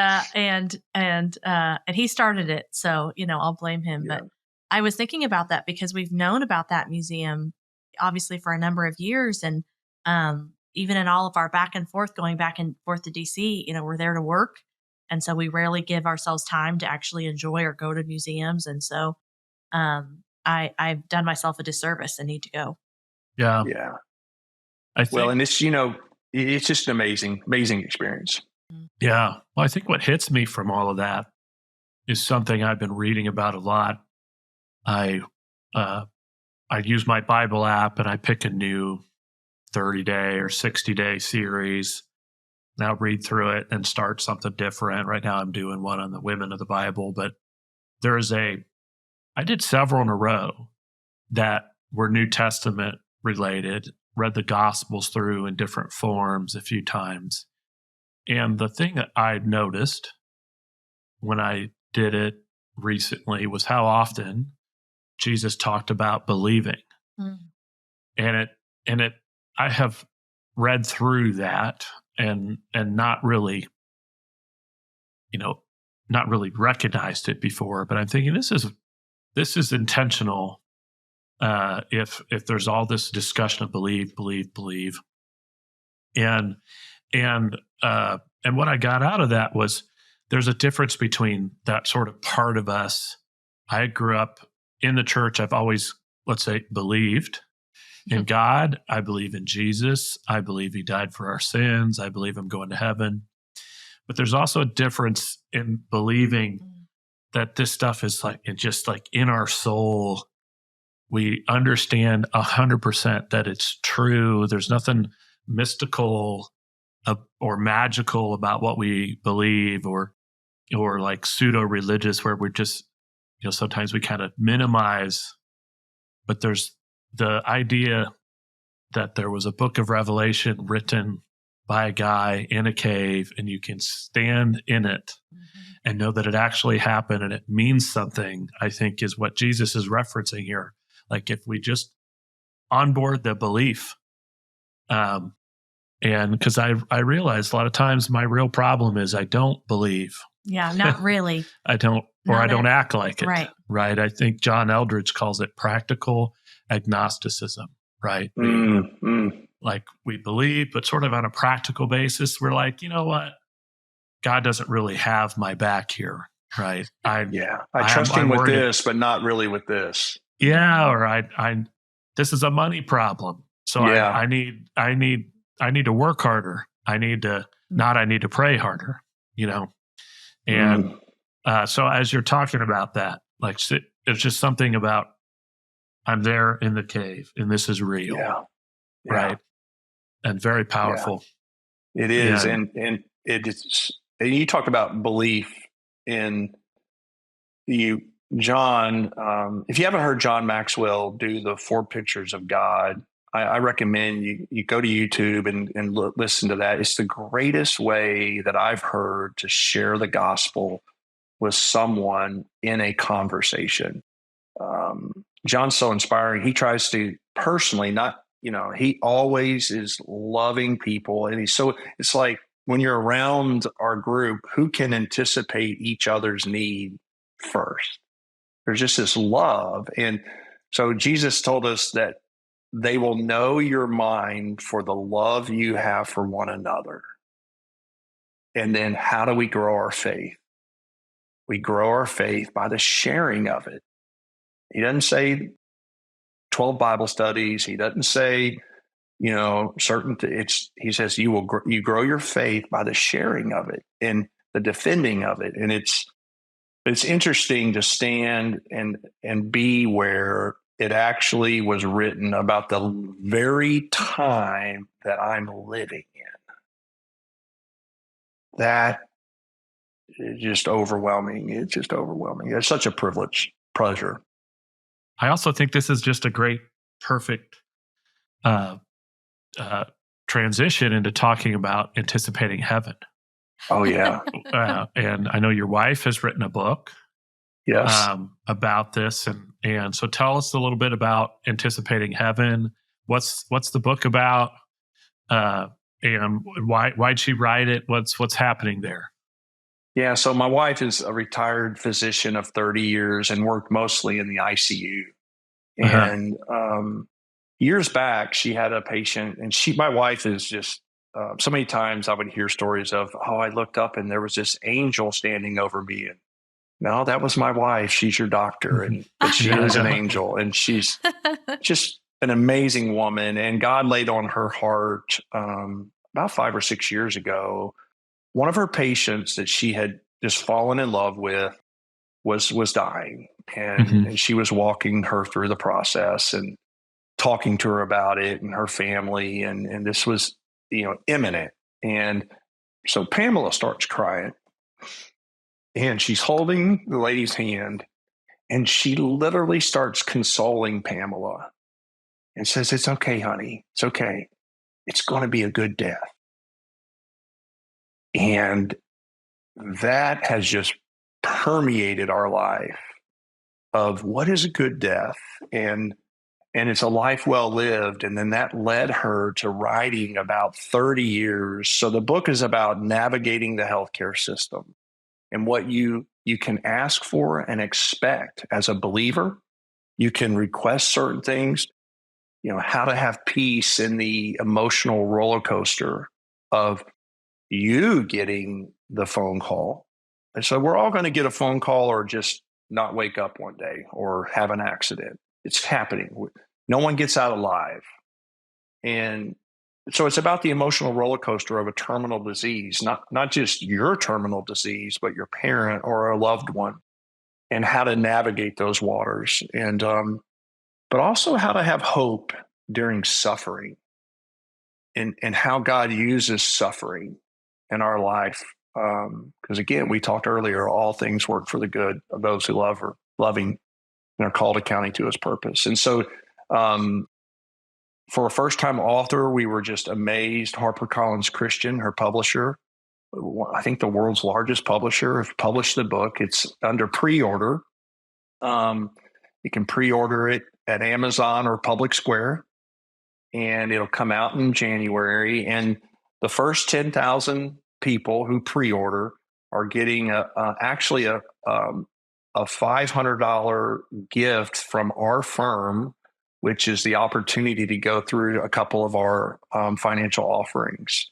he started it, so I'll blame him. Yeah. But I was thinking about that because we've known about that museum obviously for a number of years, and even in all of our back and forth, going back and forth to DC, we're there to work, And so we rarely give ourselves time to actually enjoy or go to museums. And so I've done myself a disservice and need to go. Yeah. Yeah. I think, Well, and it's, it's just an amazing, amazing experience. yeah. Well, I think what hits me from all of that is something I've been reading about a lot. I use my Bible app and I pick a new 30-day or 60-day series. Now read through it and start something different. Right now I'm doing one on the women of the Bible, but I did several in a row that were New Testament related, read the Gospels through in different forms a few times. And the thing that I noticed when I did it recently was how often Jesus talked about believing. Mm. And I have read through that and not really, not really recognized it before, but I'm thinking this is intentional. If there's all this discussion of believe, and what I got out of that was there's a difference between that sort of part of us. I grew up in the church. I've always, let's say, believed in God. I believe in Jesus. I believe he died for our sins. I believe I'm going to heaven. But there's also a difference in believing that this stuff is just like in our soul. We understand 100% that it's true. There's nothing mystical or magical about what we believe, or like pseudo-religious where we're just, sometimes we kind of minimize. But there's the idea that there was a book of Revelation written by a guy in a cave, and you can stand in it and know that it actually happened and it means something, I think is what Jesus is referencing here. Like if we just onboard the belief, and because I realized a lot of times my real problem is I don't believe. Yeah, not really. I don't act like it. Right. Right. I think John Eldridge calls it practical agnosticism. Right. Like we believe, but sort of on a practical basis, we're like, you know what? God doesn't really have my back here. Right. I trust him with this, but not really with this. Yeah. Or this is a money problem. So I need to work harder. I need to pray harder, And so as you're talking about that, like it's just something about I'm there in the cave and this is real. Yeah. Right. And very powerful. Yeah. It is. And it's, and you talk about belief in John. If you haven't heard John Maxwell do the 4 pictures of God, I recommend you go to YouTube and listen to that. It's the greatest way that I've heard to share the gospel with someone in a conversation. John's so inspiring. He tries to personally he always is loving people. And it's like when you're around our group, who can anticipate each other's need first? There's just this love. And so Jesus told us that they will know your mind for the love you have for one another. And then how do we grow our faith? We grow our faith by the sharing of it. He doesn't say 12 Bible studies. He doesn't say, he says you grow your faith by the sharing of it and the defending of it. And it's interesting to stand and be where it actually was written about the very time that I'm living in. That is just overwhelming. It's just overwhelming. It's such a pleasure. I also think this is just a great, perfect transition into talking about anticipating heaven. Oh, yeah. And I know your wife has written a book. Yes. About this. And so tell us a little bit about anticipating heaven. What's the book about? And why'd she write it? What's happening there? Yeah. So my wife is a retired physician of 30 years and worked mostly in the ICU. And years back, she had a patient, and my wife is just so many times I would hear stories of, oh, I looked up and there was this angel standing over me. And no, that was my wife. She's your doctor. But she is an angel, and she's just an amazing woman. And God laid on her heart about 5 or 6 years ago. One of her patients that she had just fallen in love with was dying, and she was walking her through the process and talking to her about it and her family. And this was, imminent. And so Pamela starts crying, and she's holding the lady's hand, and she literally starts consoling Pamela and says, "It's okay, honey. It's okay. It's going to be a good death." And that has just permeated our life of what is a good death. And it's a life well lived. And then that led her to writing about 30 years. So the book is about navigating the healthcare system and what you can ask for and expect as a believer. You can request certain things, how to have peace in the emotional roller coaster of you getting the phone call. And so we're all going to get a phone call or just not wake up one day or have an accident. It's happening. No one gets out alive. And so it's about the emotional roller coaster of a terminal disease, not just your terminal disease, but your parent or a loved one, and how to navigate those waters. And, but also how to have hope during suffering, and how God uses suffering in our life. Because again, we talked earlier, all things work for the good of those who love her, loving, and are called according to his purpose. And so, for a first-time author, we were just amazed. HarperCollins Christian, her publisher, I think the world's largest publisher, have published the book. It's under pre-order. You can pre-order it at Amazon or Public Square, and it'll come out in January. And the first 10,000 people who pre-order are getting actually a $500 gift from our firm, which is the opportunity to go through a couple of our financial offerings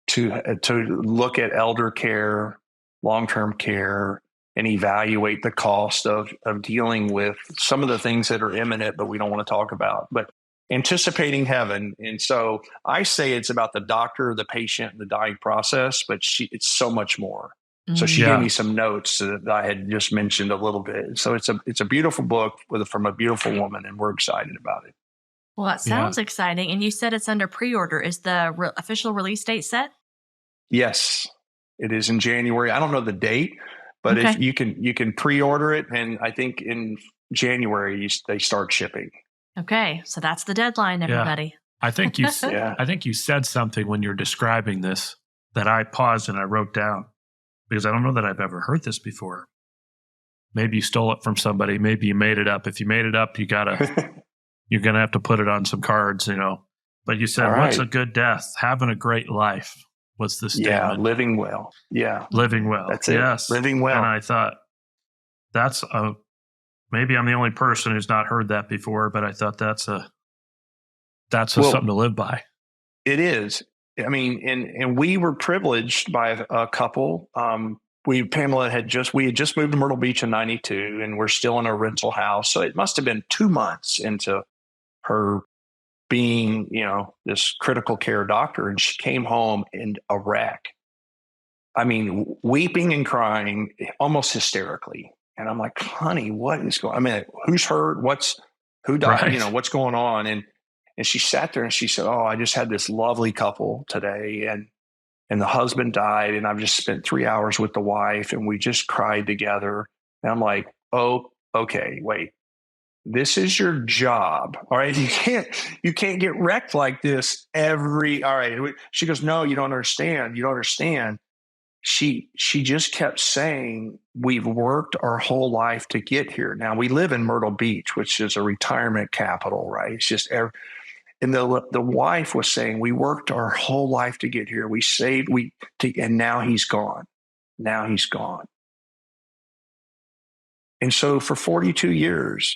to look at elder care, long-term care, and evaluate the cost of dealing with some of the things that are imminent, but we don't want to talk about, but anticipating heaven. And so I say it's about the doctor, the patient, and the dying process, but it's so much more. So she gave me some notes that I had just mentioned a little bit. So it's a beautiful book from a beautiful woman, and we're excited about it. Well, that sounds exciting. And you said it's under pre-order. Is the official release date set? Yes, it is in January. I don't know the date, but if you can pre-order it, and I think in January they start shipping. Okay, so that's the deadline, everybody. I think you I think you said something when you're describing this that I paused and I wrote down, because I don't know that I've ever heard this before. Maybe you stole it from somebody. Maybe you made it up. If you made it up, you're going to have to put it on some cards, But you said, what's a good death? Having a great life was the statement. Yeah, living well. Yeah. Living well. That's it. Yes. Living well. And I thought, maybe I'm the only person who's not heard that before, but I thought that's something to live by. It is. I mean, and we were privileged by a couple. Pamela had just moved to Myrtle Beach in 92, and we're still in a rental house. So it must have been 2 months into her being, this critical care doctor. And she came home in a wreck. I mean, weeping and crying almost hysterically. And I'm like, honey, what is going on? I mean, who's hurt? Who died? Right. What's going on? And she sat there and she said, oh, I just had this lovely couple today, and the husband died, and I've just spent 3 hours with the wife, and we just cried together. And I'm like, oh, okay, wait, this is your job. All right. You can't get wrecked like this all right. She goes, no, you don't understand. You don't understand. She just kept saying, we've worked our whole life to get here. Now we live in Myrtle Beach, which is a retirement capital, right? It's just and the wife was saying, we worked our whole life to get here. We saved, and now he's gone. Now he's gone. And so for 42 years,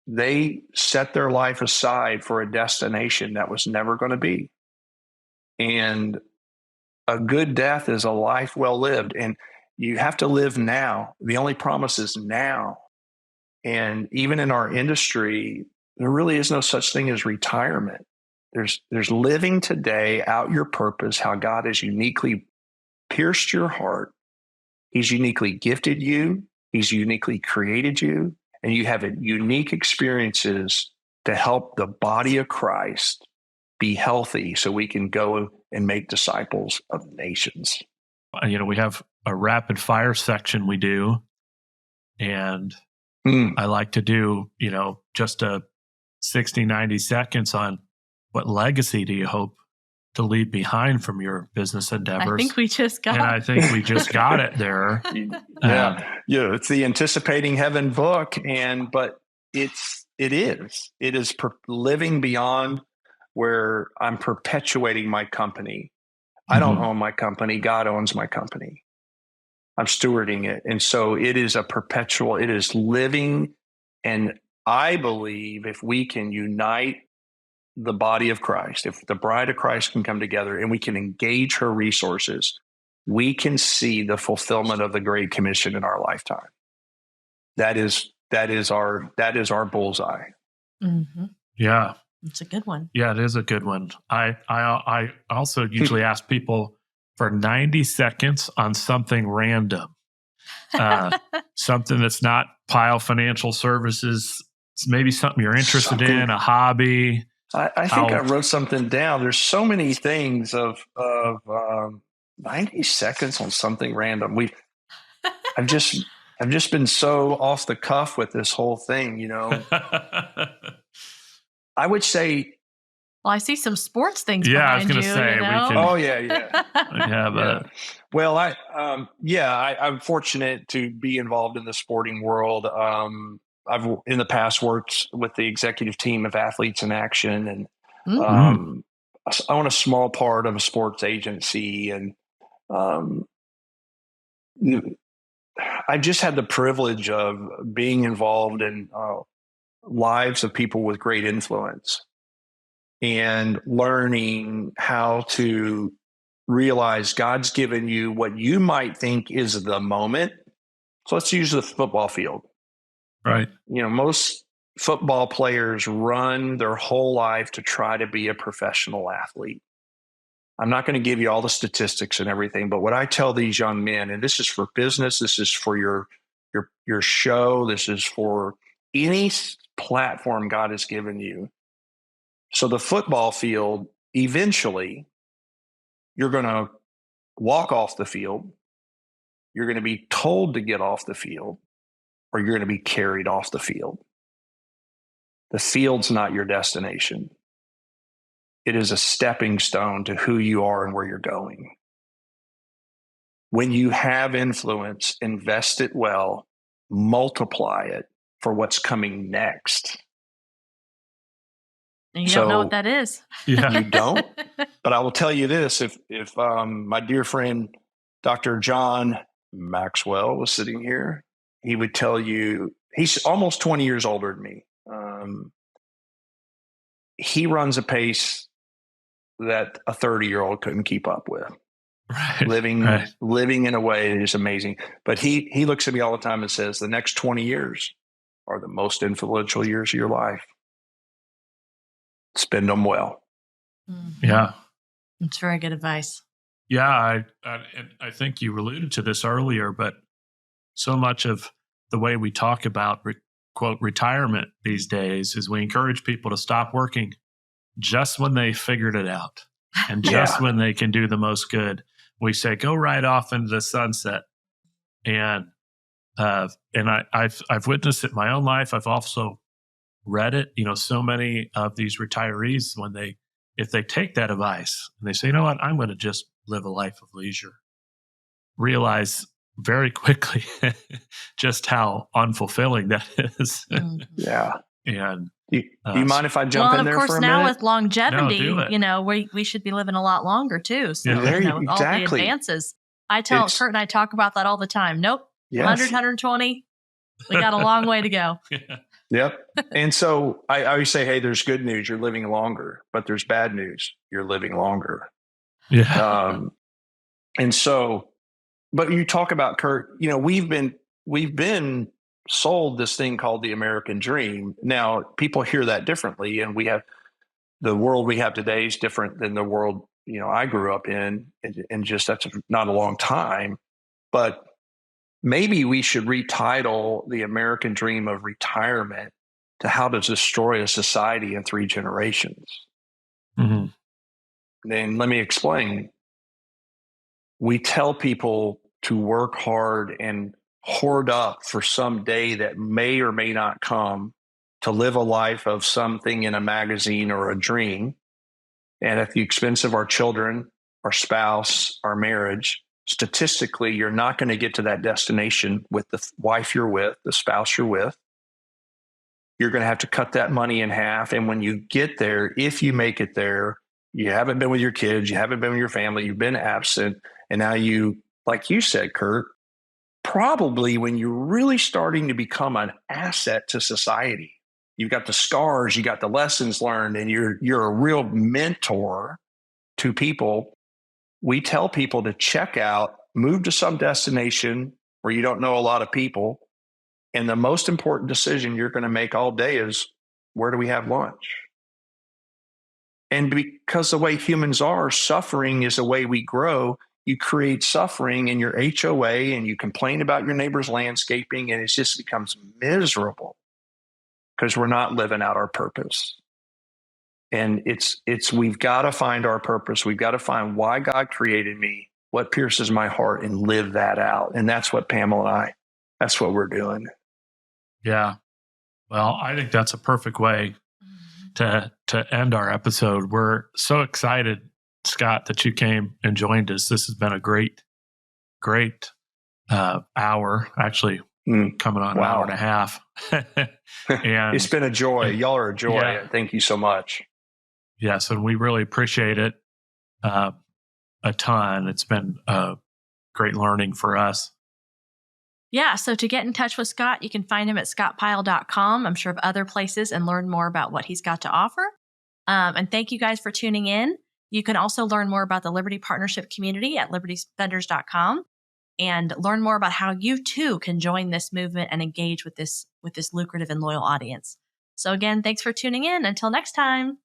they set their life aside for a destination that was never going to be. And a good death is a life well lived. And you have to live now. The only promise is now. And even in our industry, there really is no such thing as retirement. There's living today out your purpose, how God has uniquely pierced your heart. He's uniquely gifted you. He's uniquely created you. And you have unique experiences to help the body of Christ be healthy so we can go and make disciples of nations. We have a rapid fire section we do. And I like to do, just a 60, 90 seconds on what legacy do you hope to leave behind from your business endeavors. I think we just got it there. It's the Anticipating Heaven book, but it is living beyond where I'm perpetuating my company. I don't own my company. God owns my company. I'm stewarding it. And so it is it is living. And I believe if we can unite the body of Christ, if the bride of Christ can come together and we can engage her resources, we can see the fulfillment of the Great Commission in our lifetime. That is our bullseye. Mm-hmm. Yeah. It's a good one. Yeah, it is a good one. I also usually ask people for 90 seconds on something random, something that's not Pyle Financial Services. It's maybe something you're interested in, a hobby. I think I wrote something down. There's so many things of 90 seconds on something random. I've just been so off the cuff with this whole thing, I would say. Well, I see some sports things. Yeah, I was going to say. We can, oh yeah. Yeah. Well, I'm fortunate to be involved in the sporting world. I've in the past worked with the executive team of Athletes in Action, and I own a small part of a sports agency, and I've just had the privilege of being involved in lives of people with great influence and learning how to realize God's given you what you might think is the moment. So let's use the football field. Right. Most football players run their whole life to try to be a professional athlete. I'm not going to give you all the statistics and everything, but what I tell these young men, and this is for business, this is for your show, this is for any platform God has given you. So the football field, eventually, you're going to walk off the field. You're going to be told to get off the field, or you're going to be carried off the field. The field's not your destination. It is a stepping stone to who you are and where you're going. When you have influence, invest it well, multiply it for what's coming next. And you don't know what that is. Yeah. You don't? But I will tell you this, if my dear friend, Dr. John Maxwell was sitting here, he would tell you, he's almost 20 years older than me. He runs a pace that a 30-year-old couldn't keep up with. Right. Living in a way that is amazing. But he looks at me all the time and says, the next 20 years are the most influential years of your life. Spend them well. Mm-hmm. Yeah. It's very good advice. Yeah. I think you alluded to this earlier, but so much of the way we talk about quote retirement these days is we encourage people to stop working just when they figured it out and just when they can do the most good. We say, go right off into the sunset. And I've witnessed it in my own life. I've also read it. So many of these retirees, if they take that advice and they say, you know what, I'm going to just live a life of leisure, realize very quickly just how unfulfilling that is. Yeah. And do you mind if I jump in there for a minute? Of course, now with longevity, No, do it. we should be living a lot longer too. So, with all the advances, Kurt and I talk about that all the time. Nope. Yes. 100, 120. We got a long way to go. Yep. And so I always say, hey, there's good news. You're living longer, but there's bad news. You're living longer. Yeah. And so, but you talk about, Kurt, we've been sold this thing called the American dream. Now people hear that differently, and the world we have today is different than the world, I grew up in, and just that's not a long time. But maybe we should retitle the American dream of retirement to how to destroy a society in 3 generations. Mm-hmm. Then let me explain. We tell people to work hard and hoard up for some day that may or may not come, to live a life of something in a magazine or a dream. And at the expense of our children, our spouse, our marriage, statistically, you're not going to get to that destination with the wife you're with, the spouse you're with. You're going to have to cut that money in half. And when you get there, if you make it there, you haven't been with your kids, you haven't been with your family, you've been absent. And now you, like you said, Kurt, probably when you're really starting to become an asset to society, you've got the scars, you got the lessons learned, and you're a real mentor to people. We tell people to check out, move to some destination where you don't know a lot of people. And the most important decision you're going to make all day is, where do we have lunch? And because the way humans are, suffering is the way we grow. You create suffering in your HOA and you complain about your neighbor's landscaping, and it just becomes miserable because we're not living out our purpose. And we've got to find our purpose. We've got to find why God created me, what pierces my heart, and live that out. And that's what Pamela and that's what we're doing. Yeah. Well, I think that's a perfect way to end our episode. We're so excited, Scott, that you came and joined us. This has been a great hour, actually coming on an hour and a half. And it's been a joy. Y'all are a joy. Yeah. Thank you so much. Yes. And we really appreciate it a ton. It's been great learning for us. Yeah, so to get in touch with Scott, you can find him at scottpyle.com. I'm sure of other places, and learn more about what he's got to offer. And thank you guys for tuning in. You can also learn more about the Liberty Partnership community at libertyspenders.com, and learn more about how you too can join this movement and engage with this lucrative and loyal audience. So again, thanks for tuning in. Until next time.